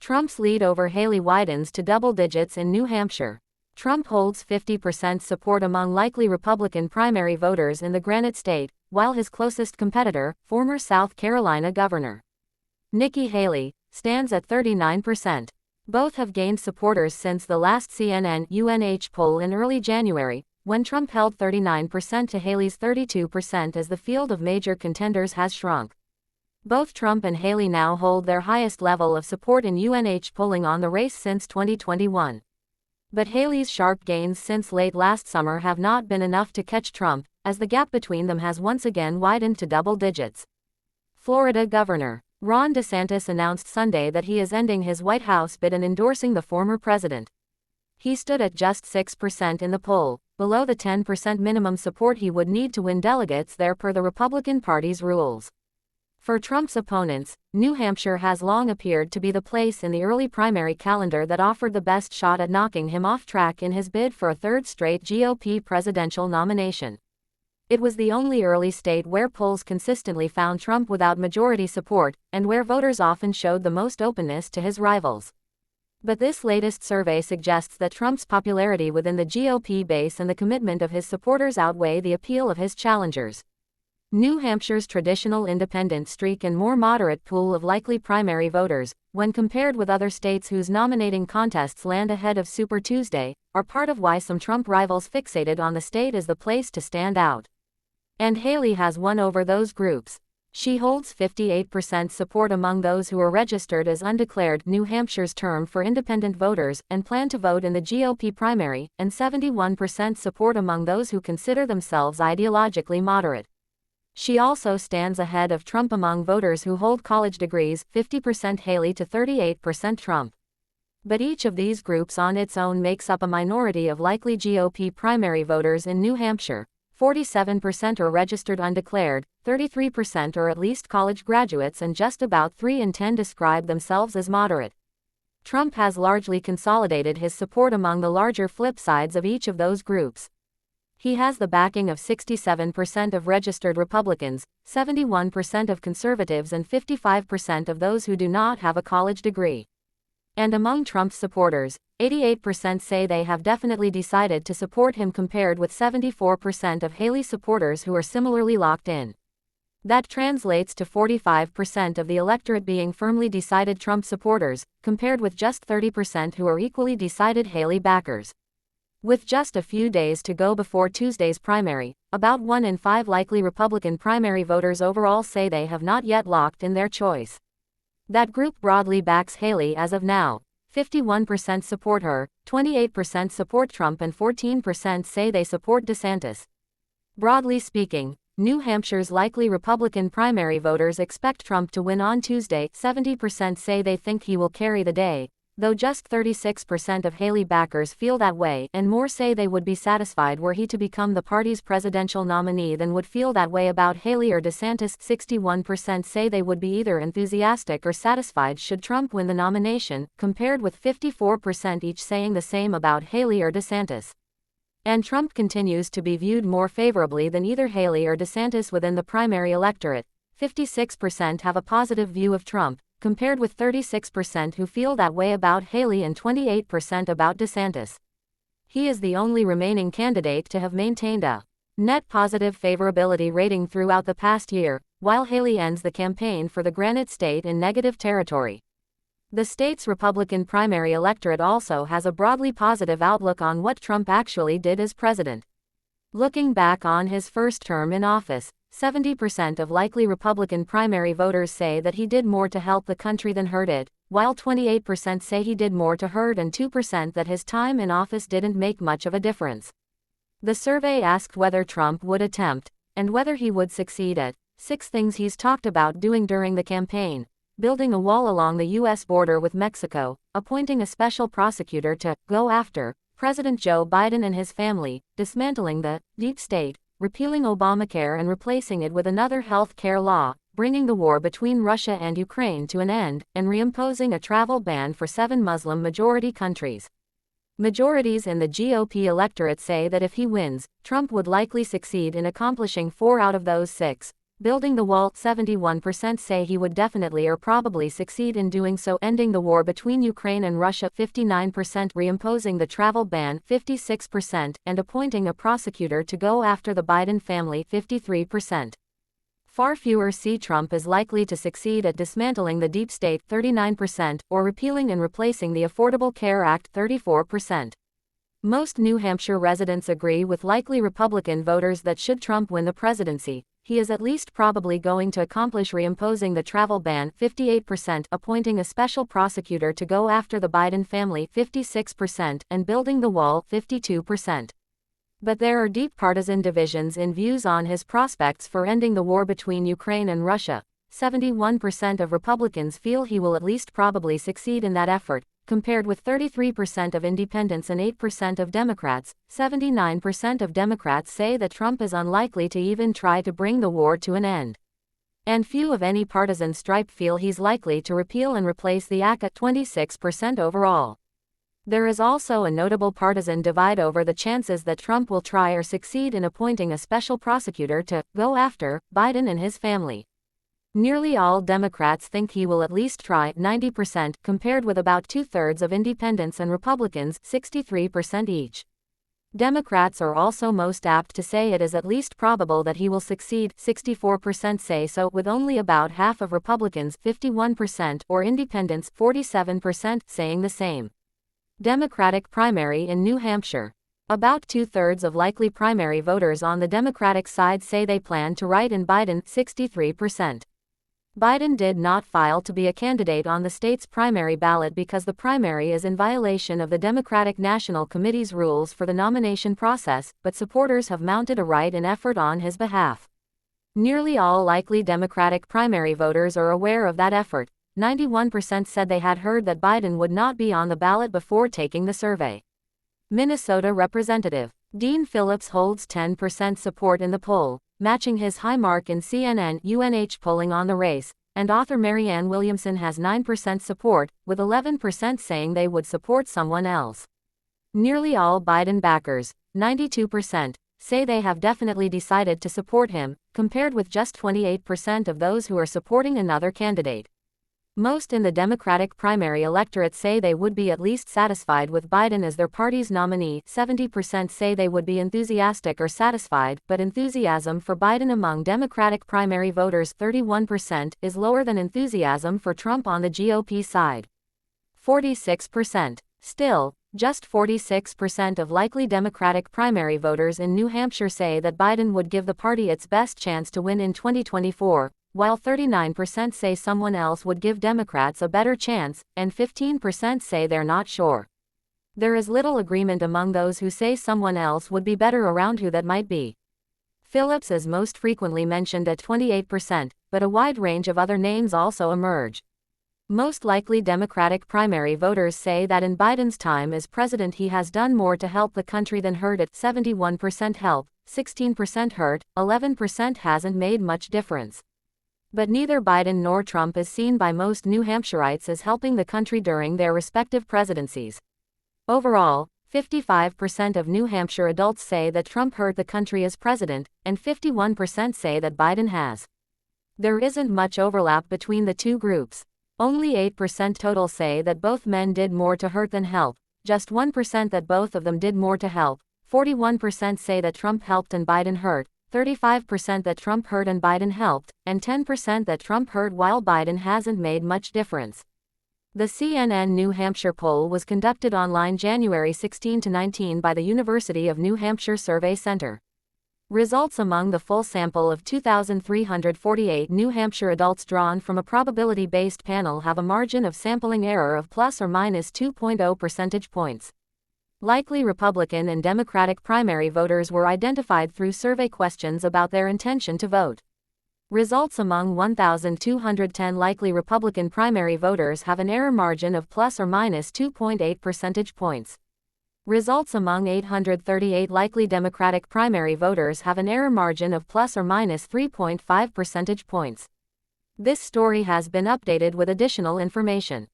Trump's lead over Haley widens to double digits in New Hampshire. Trump holds 50% support among likely Republican primary voters in the Granite State, while his closest competitor, former South Carolina Governor Nikki Haley, stands at 39%. Both have gained supporters since the last CNN-UNH poll in early January, when Trump held 39% to Haley's 32% as the field of major contenders has shrunk. Both Trump and Haley now hold their highest level of support in UNH polling on the race since 2021. But Haley's sharp gains since late last summer have not been enough to catch Trump, as the gap between them has once again widened to double digits. Florida Governor Ron DeSantis announced Sunday that he is ending his White House bid and endorsing the former president. He stood at just 6% in the poll, below the 10% minimum support he would need to win delegates there per the Republican Party's rules. For Trump's opponents, New Hampshire has long appeared to be the place in the early primary calendar that offered the best shot at knocking him off track in his bid for a third straight GOP presidential nomination. It was the only early state where polls consistently found Trump without majority support, and where voters often showed the most openness to his rivals. But this latest survey suggests that Trump's popularity within the GOP base and the commitment of his supporters outweigh the appeal of his challengers. New Hampshire's traditional independent streak and more moderate pool of likely primary voters, when compared with other states whose nominating contests land ahead of Super Tuesday, are part of why some Trump rivals fixated on the state as the place to stand out. And Haley has won over those groups. She holds 58% support among those who are registered as undeclared New Hampshire's term for independent voters and plan to vote in the GOP primary, and 71% support among those who consider themselves ideologically moderate. She also stands ahead of Trump among voters who hold college degrees, 50% Haley to 38% Trump. But each of these groups on its own makes up a minority of likely GOP primary voters in New Hampshire. 47% are registered undeclared, 33% are at least college graduates, and just about 3 in 10 describe themselves as moderate. Trump has largely consolidated his support among the larger flip sides of each of those groups. He has the backing of 67% of registered Republicans, 71% of conservatives, and 55% of those who do not have a college degree. And among Trump's supporters, 88% say they have definitely decided to support him, compared with 74% of Haley's supporters who are similarly locked in. That translates to 45% of the electorate being firmly decided Trump supporters, compared with just 30% who are equally decided Haley backers. With just a few days to go before Tuesday's primary, about 1 in 5 likely Republican primary voters overall say they have not yet locked in their choice. That group broadly backs Haley as of now. 51% support her, 28% support Trump, and 14% say they support DeSantis. Broadly speaking, New Hampshire's likely Republican primary voters expect Trump to win on Tuesday. 70% say they think he will carry the day, though just 36% of Haley backers feel that way, and more say they would be satisfied were he to become the party's presidential nominee than would feel that way about Haley or DeSantis. 61% say they would be either enthusiastic or satisfied should Trump win the nomination, compared with 54% each saying the same about Haley or DeSantis. And Trump continues to be viewed more favorably than either Haley or DeSantis within the primary electorate. 56% have a positive view of Trump, compared with 36% who feel that way about Haley and 28% about DeSantis. He is the only remaining candidate to have maintained a net positive favorability rating throughout the past year, while Haley ends the campaign for the Granite State in negative territory. The state's Republican primary electorate also has a broadly positive outlook on what Trump actually did as president. Looking back on his first term in office, 70% of likely Republican primary voters say that he did more to help the country than hurt it, while 28% say he did more to hurt and 2% that his time in office didn't make much of a difference. The survey asked whether Trump would attempt, and whether he would succeed at, 6 things he's talked about doing during the campaign: building a wall along the U.S. border with Mexico, appointing a special prosecutor to go after President Joe Biden and his family, dismantling the deep state, repealing Obamacare and replacing it with another health care law, bringing the war between Russia and Ukraine to an end, and reimposing a travel ban for 7 Muslim-majority countries. Majorities in the GOP electorate say that if he wins, Trump would likely succeed in accomplishing 4 out of those 6. Building the wall, 71% say he would definitely or probably succeed in doing so. Ending the war between Ukraine and Russia, 59%. Reimposing the travel ban, 56%, and appointing a prosecutor to go after the Biden family, 53%. Far fewer see Trump is likely to succeed at dismantling the deep state, 39%, or repealing and replacing the Affordable Care Act, 34%. Most New Hampshire residents agree with likely Republican voters that should Trump win the presidency, he is at least probably going to accomplish reimposing the travel ban, 58%, appointing a special prosecutor to go after the Biden family, 56%, and building the wall, 52%. But there are deep partisan divisions in views on his prospects for ending the war between Ukraine and Russia. 71% of Republicans feel he will at least probably succeed in that effort, compared with 33% of independents and 8% of Democrats. 79% of Democrats say that Trump is unlikely to even try to bring the war to an end. And few of any partisan stripe feel he's likely to repeal and replace the act, at 26% overall. There is also a notable partisan divide over the chances that Trump will try or succeed in appointing a special prosecutor to go after Biden and his family. Nearly all Democrats think he will at least try, 90%, compared with about two-thirds of independents and Republicans, 63% each. Democrats are also most apt to say it is at least probable that he will succeed, 64% say so, with only about half of Republicans, 51%, or independents, 47%, saying the same. Democratic primary in New Hampshire. About two-thirds of likely primary voters on the Democratic side say they plan to write in Biden, 63%. Biden did not file to be a candidate on the state's primary ballot because the primary is in violation of the Democratic National Committee's rules for the nomination process, but supporters have mounted a write-in effort on his behalf. Nearly all likely Democratic primary voters are aware of that effort. 91% said they had heard that Biden would not be on the ballot before taking the survey. Minnesota Representative Dean Phillips holds 10% support in the poll, matching his high mark in CNN-UNH polling on the race, and author Marianne Williamson has 9% support, with 11% saying they would support someone else. Nearly all Biden backers, 92%, say they have definitely decided to support him, compared with just 28% of those who are supporting another candidate. Most in the Democratic primary electorate say they would be at least satisfied with Biden as their party's nominee. 70% say they would be enthusiastic or satisfied, but enthusiasm for Biden among Democratic primary voters, 31%, is lower than enthusiasm for Trump on the GOP side. 46%. Still, just 46% of likely Democratic primary voters in New Hampshire say that Biden would give the party its best chance to win in 2024. While 39% say someone else would give Democrats a better chance, and 15% say they're not sure. There is little agreement among those who say someone else would be better around who that might be. Phillips is most frequently mentioned at 28%, but a wide range of other names also emerge. Most likely Democratic primary voters say that in Biden's time as president he has done more to help the country than hurt it. 71% help, 16% hurt, 11% hasn't made much difference. But neither Biden nor Trump is seen by most New Hampshireites as helping the country during their respective presidencies. Overall, 55% of New Hampshire adults say that Trump hurt the country as president, and 51% say that Biden has. There isn't much overlap between the two groups. Only 8% total say that both men did more to hurt than help, just 1% that both of them did more to help, 41% say that Trump helped and Biden hurt, 35% that Trump hurt and Biden helped, and 10% that Trump hurt while Biden hasn't made much difference. The CNN New Hampshire poll was conducted online January 16 to 19 by the University of New Hampshire Survey Center. Results among the full sample of 2,348 New Hampshire adults drawn from a probability-based panel have a margin of sampling error of plus or minus 2.0 percentage points. Likely Republican and Democratic primary voters were identified through survey questions about their intention to vote. Results among 1,210 likely Republican primary voters have an error margin of plus or minus 2.8 percentage points. Results among 838 likely Democratic primary voters have an error margin of plus or minus 3.5 percentage points. This story has been updated with additional information.